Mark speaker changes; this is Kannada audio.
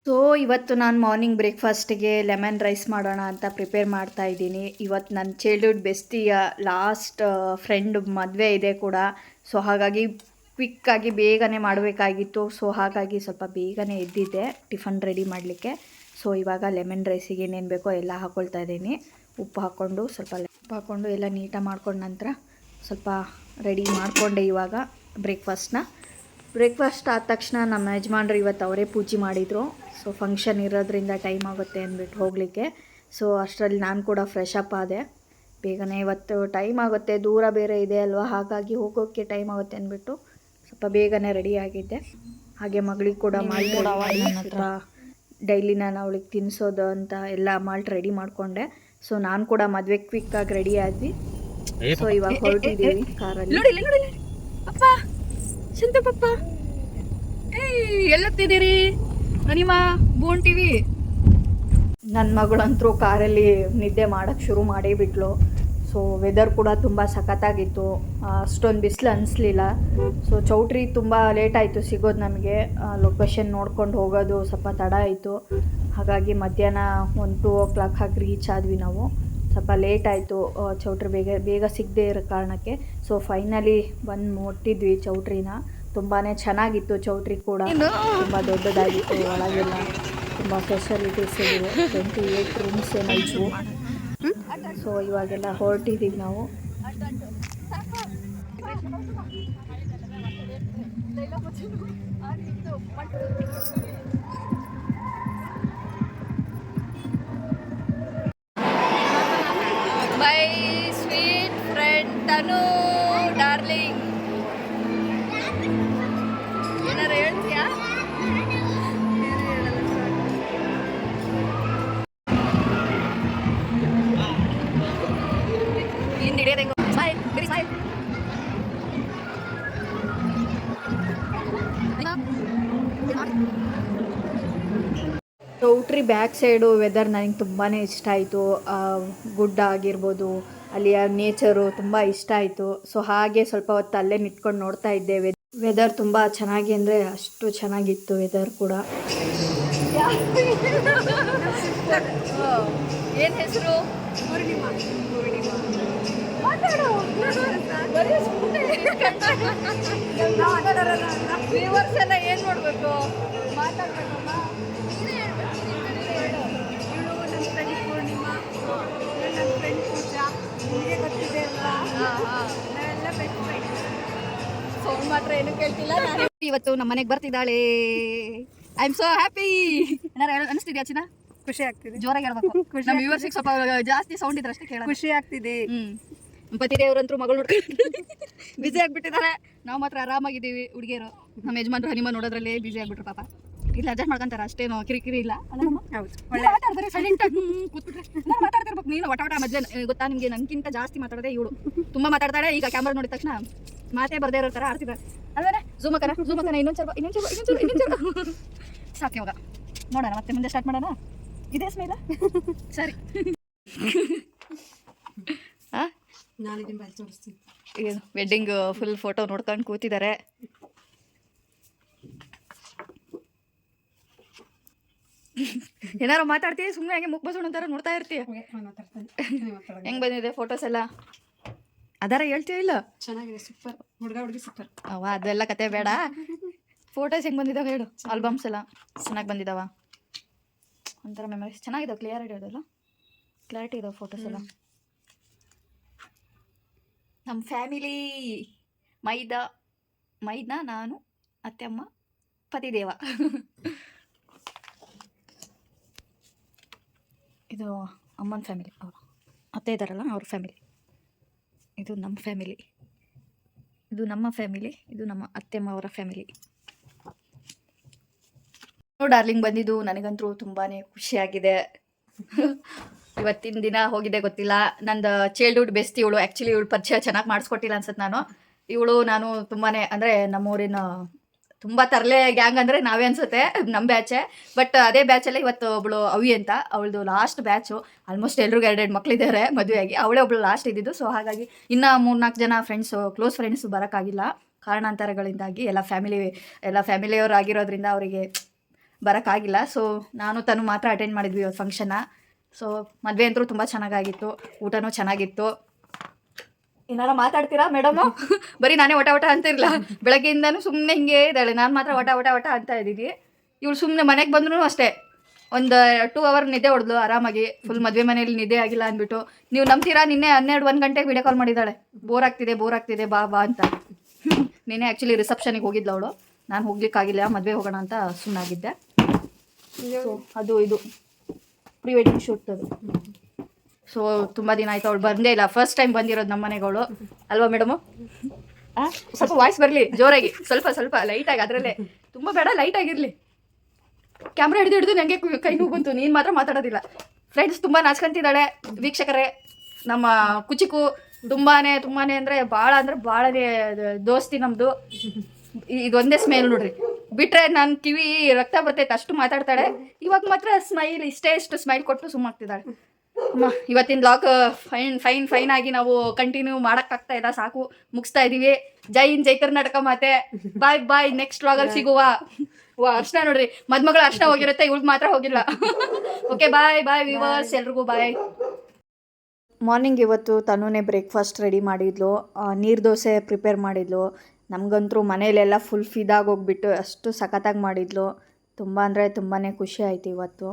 Speaker 1: ಸೊ ಇವತ್ತು ನಾನು ಮಾರ್ನಿಂಗ್ ಬ್ರೇಕ್ಫಾಸ್ಟಿಗೆ ಲೆಮನ್ ರೈಸ್ ಮಾಡೋಣ ಅಂತ ಪ್ರಿಪೇರ್ ಮಾಡ್ತಾ ಇದ್ದೀನಿ. ಇವತ್ತು ನನ್ನ ಚೈಲ್ಡ್ಹುಡ್ ಬೆಸ್ಟಿಯ ಲಾಸ್ಟ್ ಫ್ರೆಂಡ್ ಮದುವೆ ಇದೆ ಕೂಡ. ಸೊ ಹಾಗಾಗಿ ಕ್ವಿಕ್ಕಾಗಿ ಬೇಗನೆ ಮಾಡಬೇಕಾಗಿತ್ತು. ಸೊ ಹಾಗಾಗಿ ಸ್ವಲ್ಪ ಬೇಗನೆ ಎದ್ದಿದ್ದೆ ಟಿಫನ್ ರೆಡಿ ಮಾಡಲಿಕ್ಕೆ. ಸೊ ಇವಾಗ ಲೆಮನ್ ರೈಸಿಗೆ ಏನೇನು ಬೇಕೋ ಎಲ್ಲ ಹಾಕ್ಕೊಳ್ತಾ ಇದ್ದೀನಿ. ಉಪ್ಪು ಹಾಕ್ಕೊಂಡು ಉಪ್ಪು ಹಾಕ್ಕೊಂಡು ಎಲ್ಲ ನೀಟಾಗಿ ಮಾಡ್ಕೊಂಡ ನಂತರ ಸ್ವಲ್ಪ ರೆಡಿ ಮಾಡಿಕೊಂಡೆ ಇವಾಗ ಬ್ರೇಕ್ಫಾಸ್ಟ್ ಆದ ತಕ್ಷಣ ನಮ್ಮ ಯಜಮಾನ್ರು ಇವತ್ತು ಅವರೇ ಪೂಜೆ ಮಾಡಿದರು. ಸೊ ಫಂಕ್ಷನ್ ಇರೋದ್ರಿಂದ ಟೈಮ್ ಆಗುತ್ತೆ ಅಂದ್ಬಿಟ್ಟು ಹೋಗಲಿಕ್ಕೆ. ಸೊ ಅಷ್ಟರಲ್ಲಿ ನಾನು ಕೂಡ ಫ್ರೆಶ್ ಅಪ್ ಆದೆ. ಬೇಗನೆ ಇವತ್ತು ಟೈಮ್ ಆಗುತ್ತೆ, ದೂರ ಬೇರೆ ಇದೆ ಅಲ್ವಾ, ಹಾಗಾಗಿ ಹೋಗೋಕ್ಕೆ ಟೈಮ್ ಆಗುತ್ತೆ ಅಂದ್ಬಿಟ್ಟು ಸ್ವಲ್ಪ ಬೇಗನೆ ರೆಡಿ ಆಗಿದ್ದೆ. ಹಾಗೆ ಮಗಳಿಗೆ ಕೂಡ ಮಾಲ್ಟ್ ಡೈಲಿ ನಾನು ಅವಳಿಗೆ ತಿನ್ನಿಸೋದು ಅಂತ ಎಲ್ಲ ಮಾಲ್ಟ್ ರೆಡಿ ಮಾಡಿಕೊಂಡೆ. ಸೊ ನಾನು ಕೂಡ ಮದುವೆ ಕ್ವಿಕ್ಕಾಗಿ ರೆಡಿ ಆದ್ವಿ. ಸೊ ಇವಾಗ ಹೊರಟಿದ್ದೀವಿ ಕಾರಲ್ಲಿ.
Speaker 2: ಪಪ್ಪ ಎಲ್ಲತ್ತಿದ್ದೀರಿ ನಿಮ್ಮ ಬೋನ್ ಟಿವಿ.
Speaker 1: ನನ್ನ ಮಗಳಂತರೂ ಕಾರಲ್ಲಿ ನಿದ್ದೆ ಮಾಡೋಕ್ಕೆ ಶುರು ಮಾಡೇ ಬಿಟ್ಲು. ಸೊ ವೆದರ್ ಕೂಡ ತುಂಬ ಸಖತ್ತಾಗಿತ್ತು, ಅಷ್ಟೊಂದು ಬಿಸಿಲು ಅನಿಸ್ಲಿಲ್ಲ. ಸೊ ಚೌಟ್ರಿ ತುಂಬ ಲೇಟ್ ಆಯಿತು ಸಿಗೋದು ನಮಗೆ. ಲೊಕೇಶನ್ ನೋಡ್ಕೊಂಡು ಹೋಗೋದು ಸ್ವಲ್ಪ ತಡ ಆಯಿತು. ಹಾಗಾಗಿ ಮಧ್ಯಾಹ್ನ 1-2 o'clock ಹಾಗೆ ರೀಚ್ ಆದ್ವಿ ನಾವು. ಸ್ವಲ್ಪ ಲೇಟ್ ಆಯಿತು ಚೌಟ್ರಿ ಬೇಗ ಸಿಗದೆ ಇರೋ ಕಾರಣಕ್ಕೆ. ಸೊ ಫೈನಲಿ ಬಂದು ಮುಟ್ಟಿದ್ವಿ ಚೌಟ್ರಿನ. ತುಂಬಾ ಚೆನ್ನಾಗಿತ್ತು ಚೌಟ್ರಿ ಕೂಡ, ತುಂಬ ದೊಡ್ಡದಾಗಿತ್ತು. ಒಳಗೆಲ್ಲ ತುಂಬ ಫೆಸಿಲಿಟೀಸ್ ಇದ್ವು, 28 ರೂಮ್ಸ್ ಏನೋ ಇದ್ವು. ಸೊ ಇವಾಗೆಲ್ಲ ಹೊರಟಿದ್ದೀವಿ ನಾವು.
Speaker 2: My sweet friend Tanu darling, ಏನಾರು ಹೇಳ್ತೀಯಾ? ಹಿಂದೆ ಹಿಡಿಯೋದು ಹೆಂಗೋ. Smile, very smile.
Speaker 1: ಚೌಟ್ರಿ ಬ್ಯಾಕ್ ಸೈಡು ವೆದರ್ ನನಗೆ ತುಂಬಾ ಇಷ್ಟ ಆಯಿತು. ಗುಡ್ಡ ಆಗಿರ್ಬೋದು, ಅಲ್ಲಿಯ ನೇಚರು ತುಂಬ ಇಷ್ಟ ಆಯಿತು. ಸೊ ಹಾಗೆ ಸ್ವಲ್ಪ ಹೊತ್ತು ಅಲ್ಲೇ ನಿಂತ್ಕೊಂಡು ನೋಡ್ತಾ ಇದ್ದೆ. ವೆದರ್ ತುಂಬ ಚೆನ್ನಾಗಿ ಅಂದರೆ ಅಷ್ಟು ಚೆನ್ನಾಗಿತ್ತು ವೆದರ್ ಕೂಡ.
Speaker 2: ಏನು ಹೆಸರು? ವ್ಯೂವರ್ಸ್ ಎಲ್ಲ ಏನು ಮಾಡಬೇಕು? ಮಾತಾಡ್ಬೇಕಮ್ಮ. ಸೌಂಡ್ ಮಾತ್ರ ಏನು ಕೇಳ್ತಿಲ್ಲ. ನಾನು ಇವತ್ತು ನಮ್ಮ ಮನೆಗೆ ಬರ್ತಿದ್ದಾಳೆ. I am so happy. ಏನಾರು ಅನಿಸ್ತಿದ್ಯಾ ಚಿನ್ನ?
Speaker 3: ಖುಷಿ ಆಗ್ತಿದೆ.
Speaker 2: ಜೋರಾಗಿ ಹೇಳ್ಬೇಕು. ನಮ್ಮ ವ್ಯೂವರ್ಸಿಗೆ ಸ್ವಲ್ಪ ಜಾಸ್ತಿ ಸೌಂಡ್ ಇದ್ರೆ ಅಷ್ಟೇ ಕೇಳ.
Speaker 3: ಖುಷಿ ಆಗ್ತಿದೆ.
Speaker 2: ಪತಿದೇವ್ರಂತರೂ ಮಗಳು ನೋಡ್ಕೊಂಡು ಬ್ಯುಸಿ ಆಗಿಬಿಟ್ಟಿದ್ದಾರೆ. ನಾವು ಮಾತ್ರ ಆರಾಮಾಗಿದ್ದೀವಿ ಹುಡುಗಿಯರು. ನಮ್ಮ ಯಜಮಾನ್ರು ಹನಿಮ ನೋಡೋದ್ರಲ್ಲೇ ಬ್ಯುಸಿ ಆಗಿಬಿಟ್ರು ಪಾಪ. ಇಲ್ಲ ಅಡ್ಜಸ್ಟ್ ಮಾಡ್ಕೊಂತಾರೆ, ಅಷ್ಟೇನು ಕಿರಿಕಿರಿ ಇಲ್ಲ.
Speaker 3: ಹೌದು,
Speaker 2: ಮಾತಾಡ್ತಾರೆ ಸೈಲೆಂಟ್ ಆಗಿ ಕೂತ್ಬಿಟ್ರೆ. ನಾನು ಮಾತಾಡ್ತಿರ್ಬೇಕು, ನೀನು ವಟ ಮಧ್ಯ ಗೊತ್ತಾ ನಿಮಗೆ? ನನಗಿಂತ ಜಾಸ್ತಿ ಮಾತಾಡೋದೇ ಇವಳು. ತುಂಬ ಮಾತಾಡ್ತಾಳೆ. ಈಗ ಕ್ಯಾಮ್ರಾ ನೋಡಿದ ತಕ್ಷಣ ಮಾತೇ ಬರ್ದೇ ಇರೋ ಥರ ಆಡ್ತಿದ್ದಾರೆ. ಅಲ್ವೇ ಝೂಮಕ್ಕನ ಇನ್ನೊಂದು ಸಾಕು. ಇವಾಗ ನೋಡೋಣ, ಮತ್ತೆ ಮುಂದೆ ಸ್ಟಾರ್ಟ್ ಮಾಡೋಣ. ಇದೇ ಸ್ಮೇಲ ಸರಿ. ವೆಡ್ಡಿಂಗ್ ಫುಲ್ ಫೋಟೋ ನೋಡ್ಕೊಂಡು ಕೂತಿದ್ದಾರೆ. ಏನಾರು ಮಾತಾಡ್ತೀವಿ ಸುಮ್ಮನೆ ಹಂಗೆ ಮುಖ ಬಸೋಣ ಅಂತಾರ ನೋಡ್ತಾ ಇರ್ತೀಯ. ಹೆಂಗ್ ಬಂದಿದೆ ಫೋಟೋಸ್ ಎಲ್ಲ? ಅದಾರ ಹೇಳ್ತೀವಿ ಇಲ್ಲ?
Speaker 3: ಚೆನ್ನಾಗಿದೆ, ಸೂಪರ್. ಹುಡುಗ ಹುಡುಗಿ ಸೂಪರ್.
Speaker 2: ಅವ ಅದೆಲ್ಲ ಕತೆ ಬೇಡ. ಫೋಟೋಸ್ ಹೆಂಗ್ ಬಂದಿದಾವ ಹೇಳು? ಆಲ್ಬಮ್ಸ್ ಎಲ್ಲ ಚೆನ್ನಾಗಿ ಬಂದಿದಾವ? ಒಂಥರ ಮೆಮರೀಸ್ ಚೆನ್ನಾಗಿದಾವೆ. ಕ್ಲಿಯರಿಟಿ ಇರೋದಲ್ಲ, ಕ್ಲಾರಿಟಿ ಇದಾವೆ ಫೋಟೋಸ್ ಎಲ್ಲ. ನಮ್ಮ ಫ್ಯಾಮಿಲಿ ಮೈದಾ, ನಾನು, ಅತ್ತೆಮ್ಮ, ಪತಿದೇವ. ಇದು ಅಮ್ಮನ ಫ್ಯಾಮಿಲಿ, ಅವರು ಅತ್ತೆ ಇದ್ದಾರಲ್ಲ ಅವ್ರ ಫ್ಯಾಮಿಲಿ. ಇದು ನಮ್ಮ ಫ್ಯಾಮಿಲಿ, ಇದು ನಮ್ಮ ಫ್ಯಾಮಿಲಿ, ಇದು ನಮ್ಮ ಅತ್ತೆಮ್ಮ ಅವರ ಫ್ಯಾಮಿಲಿ. ಡಾರ್ಲಿಂಗ್ ಬಂದಿದ್ದು ನನಗಂತೂ ತುಂಬಾ ಖುಷಿಯಾಗಿದೆ. ಇವತ್ತಿನ ದಿನ ಹೋಗಿದೆ ಗೊತ್ತಿಲ್ಲ. ನಂದು ಚೈಲ್ಡ್ಹುಡ್ ಬೆಸ್ಟ್ ಇವಳು. ಆ್ಯಕ್ಚುಲಿ ಇವಳು ಪರಿಚಯ ಚೆನ್ನಾಗಿ ಮಾಡಿಸ್ಕೊಟ್ಟಿಲ್ಲ ಅನ್ಸುತ್ತೆ ನಾನು. ನಾನು ತುಂಬಾ ಅಂದರೆ ನಮ್ಮೂರಿನ ತುಂಬ ತರಲೆ ಗ್ಯಾಂಗ್ ಅಂದರೆ ನಾವೇ ಅನ್ಸುತ್ತೆ, ನಮ್ಮ ಬ್ಯಾಚೆ. ಬಟ್ ಅದೇ ಬ್ಯಾಚಲ್ಲೇ ಇವತ್ತು ಒಬ್ಬಳು ಅವಿ ಅಂತ, ಅವಳದು ಲಾಸ್ಟ್ ಬ್ಯಾಚು. ಆಲ್ಮೋಸ್ಟ್ ಎಲ್ರಿಗೂ 2 ಮಕ್ಕಳಿದ್ದಾರೆ ಮದುವೆಯಾಗಿ. ಅವಳೇ ಒಬ್ಳು ಲಾಸ್ಟ್ ಇದ್ದಿದ್ದು. ಸೊ ಹಾಗಾಗಿ ಇನ್ನೂ 3-4 ಜನ ಕ್ಲೋಸ್ ಫ್ರೆಂಡ್ಸು ಬರೋಕ್ಕಾಗಿಲ್ಲ ಕಾರಣಾಂತರಗಳಿಂದಾಗಿ. ಎಲ್ಲ ಫ್ಯಾಮಿಲಿಯವ್ರು ಆಗಿರೋದ್ರಿಂದ ಅವರಿಗೆ ಬರೋಕ್ಕಾಗಿಲ್ಲ. ಸೊ ನಾನು ತನು ಮಾತ್ರ ಅಟೆಂಡ್ ಮಾಡಿದ್ವಿ ಇವತ್ತು ಫಂಕ್ಷನ್ನ. ಸೊ ಮದುವೆ ಅಂತೂ ತುಂಬ ಚೆನ್ನಾಗಾಗಿತ್ತು, ಊಟನೂ ಚೆನ್ನಾಗಿತ್ತು. ಏನಾರ ಮಾತಾಡ್ತೀರಾ ಮೇಡಮು? ಬರೀ ನಾನೇ ಒಟ ಅಂತಿರಲ್ಲ, ಬೆಳಗ್ಗೆಯಿಂದನೂ ಸುಮ್ಮನೆ ಹಿಂಗೆ ಇದ್ದಾಳೆ, ನಾನು ಮಾತ್ರ ಒಟ ಅಂತ ಇದ್ದೀನಿ. ಇವಳು ಸುಮ್ಮನೆ ಮನೆಗೆ ಬಂದ್ರೂ ಅಷ್ಟೇ ಒಂದು 2 ಅವರ್ ನಿದ್ದೆ ಹೊಡೆದ್ಲು ಆರಾಮಾಗಿ. ಫುಲ್ ಮದುವೆ ಮನೇಲಿ ನಿದ್ದೆ ಆಗಿಲ್ಲ ಅಂದ್ಬಿಟ್ಟು. ನೀವು ನಂಬ್ತೀರಾ, ನಿನ್ನೆ 1 ಗಂಟೆಗೆ ವಿಡಿಯೋ ಕಾಲ್ ಮಾಡಿದ್ದಾಳೆ, ಬೋರ್ ಆಗ್ತಿದೆ ಬಾ ಅಂತ. ನಿನ್ನೆ ಆ್ಯಕ್ಚುಲಿ ರಿಸೆಪ್ಷನಿಗೆ ಹೋಗಿದ್ಲು ಅವಳು, ನಾನು ಹೋಗ್ಲಿಕ್ಕಾಗಿಲ್ಲ, ಮದುವೆ ಹೋಗೋಣ ಅಂತ ಸುಮ್ಮನಾಗಿದ್ದೆ. ಸೊ ಅದು ಇದು ಪ್ರೀ ವೆಡ್ಡಿಂಗ್ ಶೂಟ್ ಅದು. ಸೊ ತುಂಬ ದಿನ ಆಯಿತು ಅವಳು ಬಂದೇ ಇಲ್ಲ, ಫಸ್ಟ್ ಟೈಮ್ ಬಂದಿರೋದು ನಮ್ಮ ಮನೆಗಳು ಅಲ್ವಾ ಮೇಡಮು? ಸ್ವಲ್ಪ ವಾಯ್ಸ್ ಬರಲಿ ಜೋರಾಗಿ, ಸ್ವಲ್ಪ ಲೈಟಾಗಿ, ಅದರಲ್ಲೇ ತುಂಬ ಬೇಡ, ಲೈಟಾಗಿರಲಿ. ಕ್ಯಾಮ್ರಾ ಹಿಡಿದು ನನಗೆ ಕೈ ನೋವು ಬಂತು, ನೀನು ಮಾತ್ರ ಮಾತಾಡೋದಿಲ್ಲ. ಫ್ರೆಂಡ್ಸ್ ತುಂಬ ನಾಚ್ಕೊಂತಿದ್ದಾಳೆ, ವೀಕ್ಷಕರೇ. ನಮ್ಮ ಕುಚಿಕು ತುಂಬಾನೇ ಅಂದರೆ ಭಾಳನೇ ದೋಸ್ತಿ ನಮ್ಮದು. ಇದೊಂದೇ ಸ್ಮೈಲ್ ನೋಡ್ರಿ, ಬಿಟ್ರೆ ನನ್ನ ಕಿವಿ ರಕ್ತ ಬರ್ತೈತೆ ಅಷ್ಟು ಮಾತಾಡ್ತಾಳೆ. ಇವಾಗ ಮಾತ್ರ ಸ್ಮೈಲ್ ಇಷ್ಟು ಸ್ಮೈಲ್ ಕೊಟ್ಟು ಸುಮ್ಮಾಗ್ತಿದ್ದಾಳೆ. ಇವತ್ತಿನ ಬ್ಲಾಗ್ ಫೈನ್ ಆಗಿ ನಾವು ಕಂಟಿನ್ಯೂ ಮಾಡೋಕ್ಕಾಗ್ತಾ ಇಲ್ಲ, ಸಾಕು, ಮುಗಿಸ್ತಾ ಇದ್ದೀವಿ. ಜೈ ಹಿಂದ್, ಜೈ ಕರ್ನಾಟಕ ಮಾತೆ. ಬಾಯ್ ನೆಕ್ಸ್ಟ್ ಬ್ಲಾಗಲ್ಲಿ ಸಿಗುವ. ಅರ್ಶನ ನೋಡ್ರಿ, ಮದ್ಮಗಳು ಅರ್ಶನ ಹೋಗಿರುತ್ತೆ, ಇವಳು ಮಾತ್ರ ಹೋಗಿಲ್ಲ. ಓಕೆ ಬಾಯ್ ವ್ಯೂವರ್ಸ್, ಎಲ್ರಿಗೂ ಬಾಯ್. ಮಾರ್ನಿಂಗ್ ಇವತ್ತು ತನುನೇ ಬ್ರೇಕ್ಫಾಸ್ಟ್ ರೆಡಿ ಮಾಡಿದ್ಲು, ನೀರು ದೋಸೆ ಪ್ರಿಪೇರ್ ಮಾಡಿದ್ಲು. ನಮಗಂತೂ ಮನೇಲೆಲ್ಲ ಫುಲ್ ಫಿದಾಗಿ ಹೋಗ್ಬಿಟ್ಟು ಅಷ್ಟು ಸಖತ್ತಾಗಿ ಮಾಡಿದ್ಲು. ತುಂಬ ಅಂದರೆ ತುಂಬಾ ಖುಷಿ ಆಯಿತು ಇವತ್ತು.